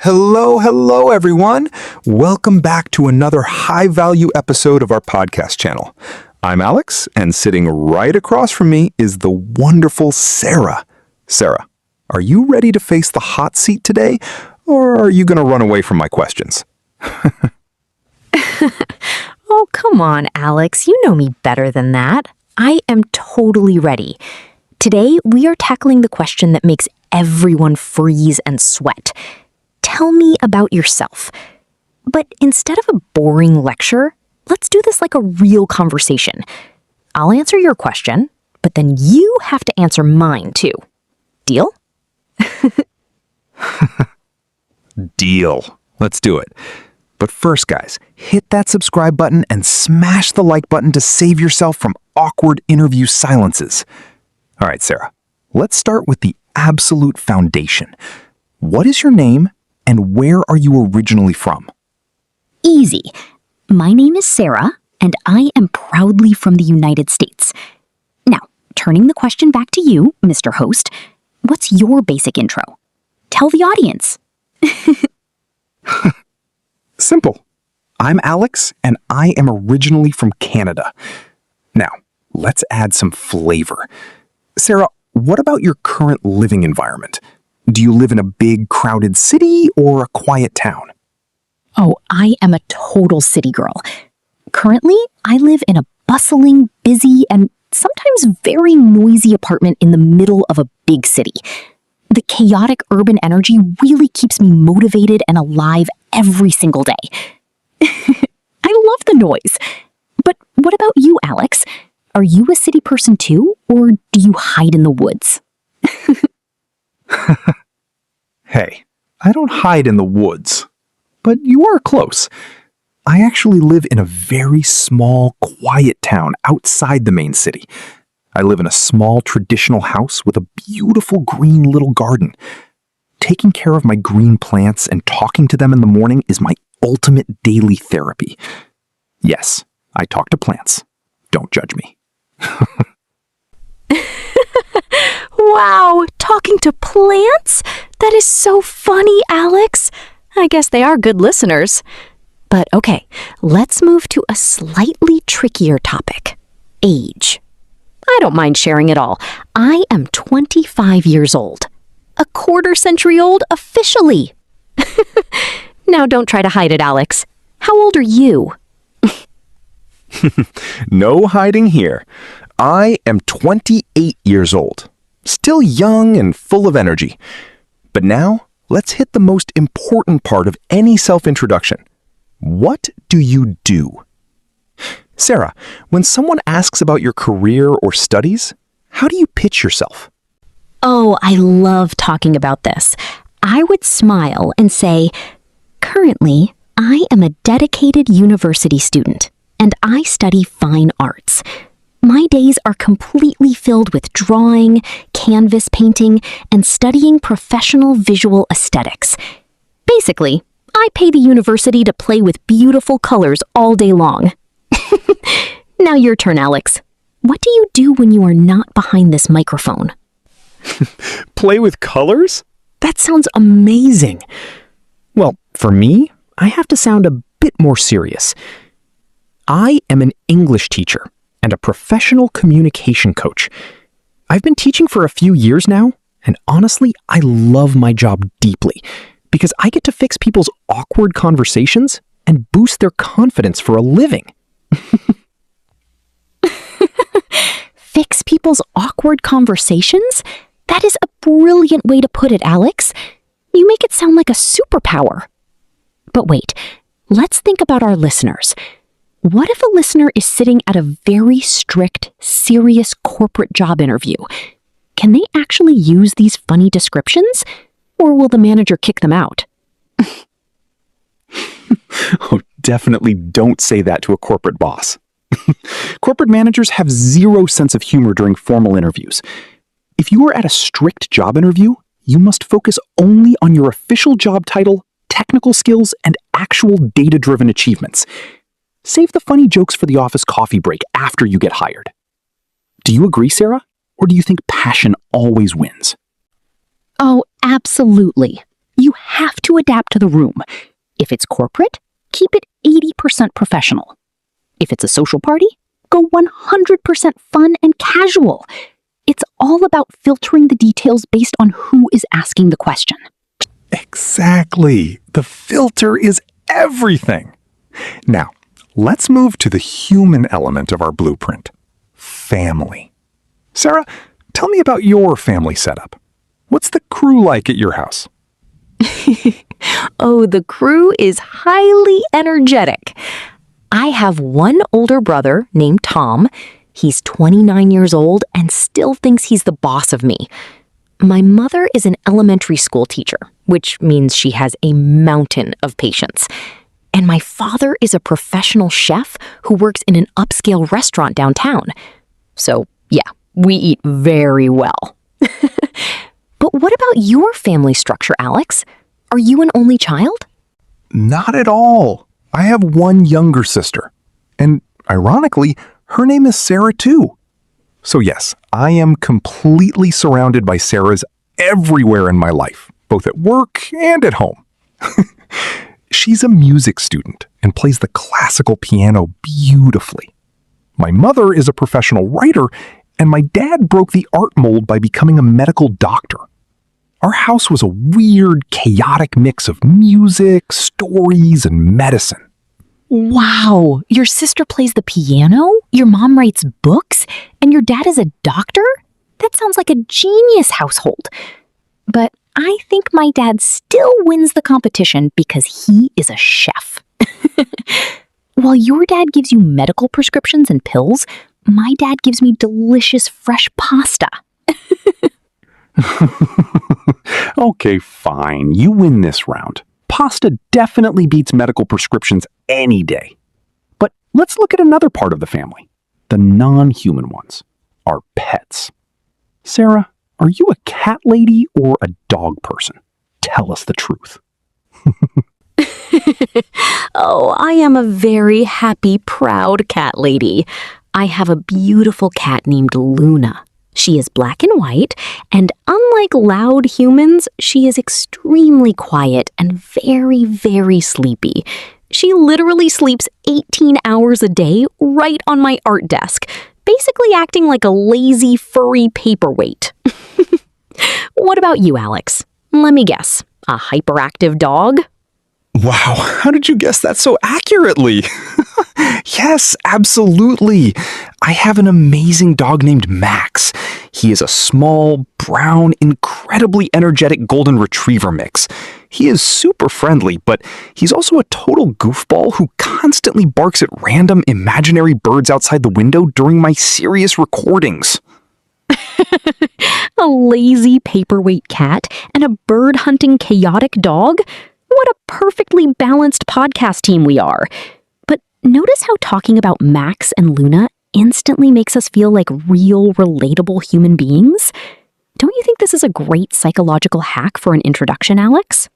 Hello, everyone. Welcome back to another high-value episode of our podcast channel. I'm Alex, and sitting right across from me is the wonderful Sarah. Sarah, are you ready to face the hot seat today, or are you going to run away from my questions? Oh, come on, Alex. You know me better than that. I am totally ready. Today, we are tackling the question that makes everyone freeze and sweat. Tell me about yourself. But instead of a boring lecture, let's do this like a real conversation. I'll answer your question, but then you have to answer mine too. Deal? Deal. Let's do it. But first, guys, hit that subscribe button and smash the like button to save yourself from awkward interview silences. All right, Sarah, let's start with the absolute foundation. What is your name and where are you originally from? Easy. My name is Sarah, and I am proudly from the United States. Now, turning the question back to you, Mr. Host, what's your basic intro? Tell the audience. Simple. I'm Alex, and I am originally from Canada. Now, let's add some flavor. Sarah, what about your current living environment? Do you live in a big, crowded city or a quiet town? Oh, I am a total city girl. Currently, I live in a bustling, busy, and sometimes very noisy apartment in the middle of a big city. The chaotic urban energy really keeps me motivated and alive every single day. I love the noise. But what about you, Alex? Are you a city person too, or do you hide in the woods? Hey, I don't hide in the woods, but you are close. I actually live in a very small, quiet town outside the main city. I live in a small, traditional house with a beautiful green little garden. Taking care of my green plants and talking to them in the morning is my ultimate daily therapy. Yes, I talk to plants. Don't judge me. Wow, talking to plants? That is so funny, Alex. I guess they are good listeners. But okay, let's move to a slightly trickier topic. Age. I don't mind sharing it all. I am 25 years old. A quarter century old officially. Now don't try to hide it, Alex. How old are you? No hiding here. I am 28 years old. Still young and full of energy. But now, let's hit the most important part of any self-introduction. What do you do? Sarah, when someone asks about your career or studies, how do you pitch yourself? Oh, I love talking about this. I would smile and say, currently, I am a dedicated university student, and I study fine arts. My days are completely filled with drawing, canvas painting, and studying professional visual aesthetics. Basically, I pay the university to play with beautiful colors all day long. Now your turn, Alex. What do you do when you are not behind this microphone? Play with colors? That sounds amazing. Well, for me, I have to sound a bit more serious. I am an English teacher and a professional communication coach. I've been teaching for a few years now, and honestly, I love my job deeply because I get to fix people's awkward conversations and boost their confidence for a living. Fix people's awkward conversations? That is a brilliant way to put it, Alex. You make it sound like a superpower. But wait, let's think about our listeners. What if a listener is sitting at a very strict, serious corporate job interview? Can they actually use these funny descriptions? Or will the manager kick them out? Oh, definitely don't say that to a corporate boss. Corporate managers have zero sense of humor during formal interviews. If you are at a strict job interview, you must focus only on your official job title, technical skills, and actual data-driven achievements. Save the funny jokes for the office coffee break after you get hired. Do you agree, Sarah? Or do you think passion always wins? Oh, absolutely. You have to adapt to the room. If it's corporate, keep it 80% professional. If it's a social party, go 100% fun and casual. It's all about filtering the details based on who is asking the question. Exactly. The filter is everything. Now, let's move to the human element of our blueprint. Family. Sarah, tell me about your family setup. What's the crew like at your house? Oh, the crew is highly energetic. I have one older brother named Tom. He's 29 years old and still thinks he's the boss of me. My mother is an elementary school teacher, which means she has a mountain of patience. And my father is a professional chef who works in an upscale restaurant downtown. So, yeah, we eat very well. But what about your family structure, Alex? Are you an only child? Not at all. I have one younger sister. And ironically, her name is Sarah too. So yes, I am completely surrounded by Sarahs everywhere in my life, both at work and at home. She's a music student and plays the classical piano beautifully. My mother is a professional writer, and my dad broke the art mold by becoming a medical doctor. Our house was a weird, chaotic mix of music, stories, and medicine. Wow, your sister plays the piano, your mom writes books, and your dad is a doctor? That sounds like a genius household. But I think my dad still wins the competition because he is a chef. While your dad gives you medical prescriptions and pills, my dad gives me delicious fresh pasta. Okay, fine. You win this round. Pasta definitely beats medical prescriptions any day. But let's look at another part of the family. The non-human ones. Our pets. Sarah, are you a cat lady or a dog person? Tell us the truth. Oh, I am a very happy, proud cat lady. I have a beautiful cat named Luna. She is black and white, and unlike loud humans, she is extremely quiet and very, very sleepy. She literally sleeps 18 hours a day right on my art desk, basically acting like a lazy, furry paperweight. What about you, Alex? Let me guess. A hyperactive dog? Wow, how did you guess that so accurately? Yes, absolutely. I have an amazing dog named Max. He is a small, brown, incredibly energetic golden retriever mix. He is super friendly, but he's also a total goofball who constantly barks at random imaginary birds outside the window during my serious recordings. A lazy paperweight cat and a bird-hunting chaotic dog? What a perfectly balanced podcast team we are. But notice how talking about Max and Luna instantly makes us feel like real, relatable human beings? Don't you think this is a great psychological hack for an introduction, Alex?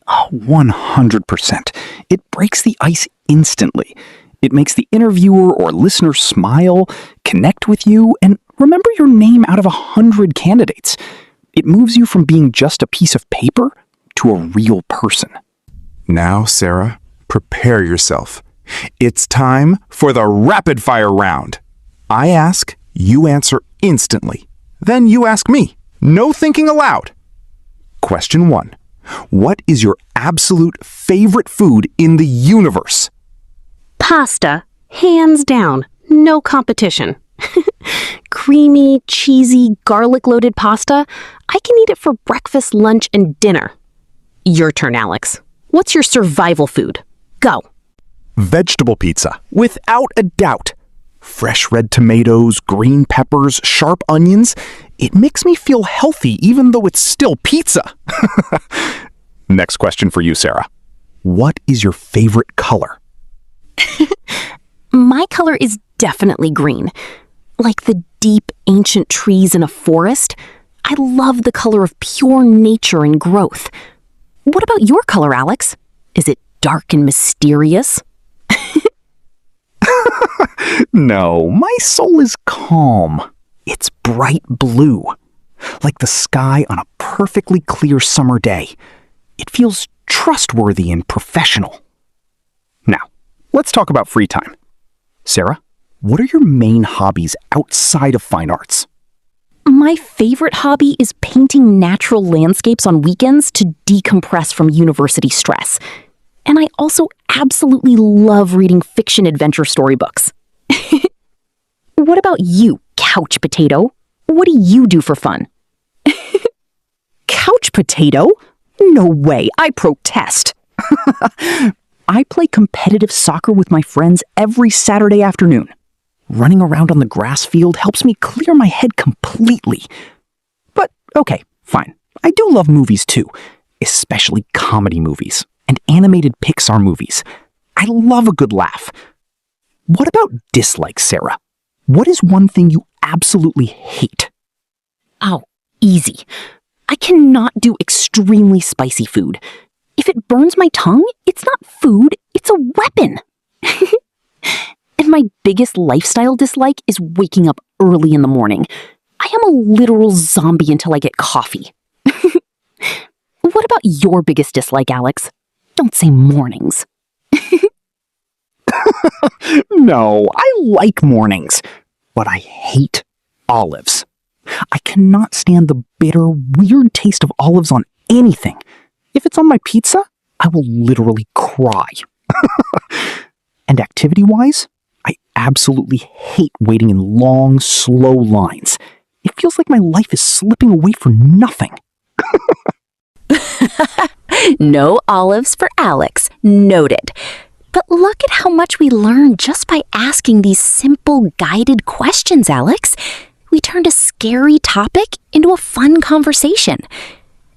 Oh, 100%. It breaks the ice instantly. It makes the interviewer or listener smile, connect with you, and remember your name out of 100 candidates. It moves you from being just a piece of paper to a real person. Now, Sarah, prepare yourself. It's time for the rapid fire round. I ask, you answer instantly. Then you ask me. No thinking aloud. Question 1. What is your absolute favorite food in the universe? Pasta, hands down, no competition. Creamy, cheesy, garlic-loaded pasta. I can eat it for breakfast, lunch, and dinner. Your turn, Alex. What's your survival food? Go. Vegetable pizza, without a doubt. Fresh red tomatoes, green peppers, sharp onions. It makes me feel healthy even though it's still pizza. Next question for you, Sarah. What is your favorite color? My color is definitely green. Like the deep, ancient trees in a forest. I love the color of pure nature and growth. What about your color, Alex? Is it dark and mysterious? No, my soul is calm. It's bright blue, like the sky on a perfectly clear summer day. It feels trustworthy and professional. Now, let's talk about free time. Sarah, what are your main hobbies outside of fine arts? My favorite hobby is painting natural landscapes on weekends to decompress from university stress. And I also absolutely love reading fiction adventure storybooks. What about you, couch potato? What do you do for fun? Couch potato? No way, I protest. I play competitive soccer with my friends every Saturday afternoon. Running around on the grass field helps me clear my head completely. But okay, fine. I do love movies too, especially comedy movies and animated Pixar movies. I love a good laugh. What about dislikes, Sarah? What is one thing you absolutely hate? Oh, easy. I cannot do extremely spicy food. If it burns my tongue, it's not food, it's a weapon. And my biggest lifestyle dislike is waking up early in the morning. I am a literal zombie until I get coffee. What about your biggest dislike, Alex? Don't say mornings. No, I like mornings, but I hate olives. I cannot stand the bitter, weird taste of olives on anything. If it's on my pizza, I will literally cry. And activity-wise, I absolutely hate waiting in long, slow lines. It feels like my life is slipping away for nothing. No olives for Alex. Noted. But look at how much we learned just by asking these simple, guided questions, Alex. We turned a scary topic into a fun conversation.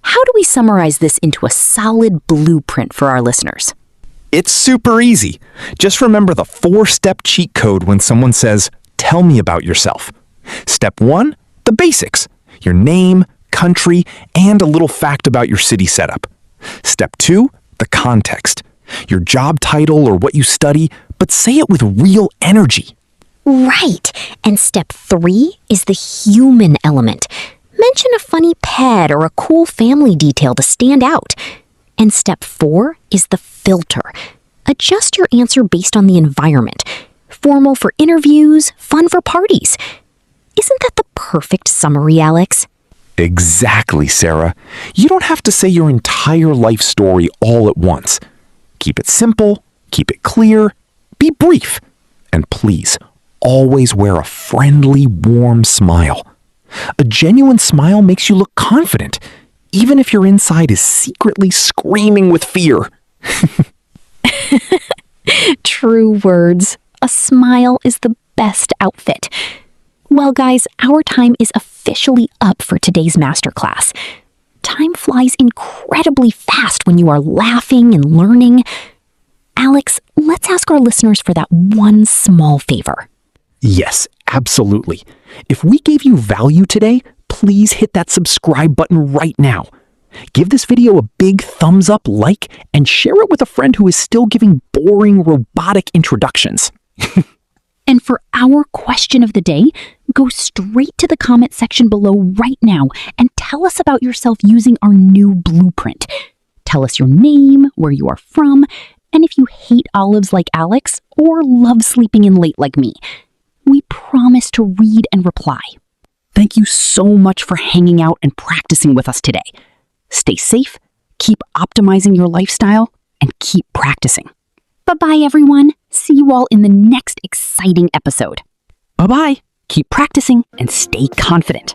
How do we summarize this into a solid blueprint for our listeners? It's super easy. Just remember the 4-step cheat code when someone says, "Tell me about yourself." Step 1, the basics. Your name, country, and a little fact about your city setup. Step 2, the context. Your job title or what you study, but say it with real energy. Right. And step 3 is the human element. Mention a funny pet or a cool family detail to stand out. And step 4 is the filter. Adjust your answer based on the environment. Formal for interviews, fun for parties. Isn't that the perfect summary, Alex? Exactly, Sarah. You don't have to say your entire life story all at once. Keep it simple, keep it clear, be brief, and please, always wear a friendly, warm smile. A genuine smile makes you look confident, even if your inside is secretly screaming with fear. True words. A smile is the best outfit. Well, guys, our time is officially up for today's masterclass. Time flies incredibly fast when you are laughing and learning. Alex, let's ask our listeners for that one small favor. Yes, absolutely. If we gave you value today, please hit that subscribe button right now. Give this video a big thumbs up, like, and share it with a friend who is still giving boring, robotic introductions. And for our question of the day, go straight to the comment section below right now and tell us about yourself using our new blueprint. Tell us your name, where you are from, and if you hate olives like Alex or love sleeping in late like me. We promise to read and reply. Thank you so much for hanging out and practicing with us today. Stay safe, keep optimizing your lifestyle, and keep practicing. Bye-bye, everyone. See you all in the next exciting episode. Bye-bye. Keep practicing and stay confident.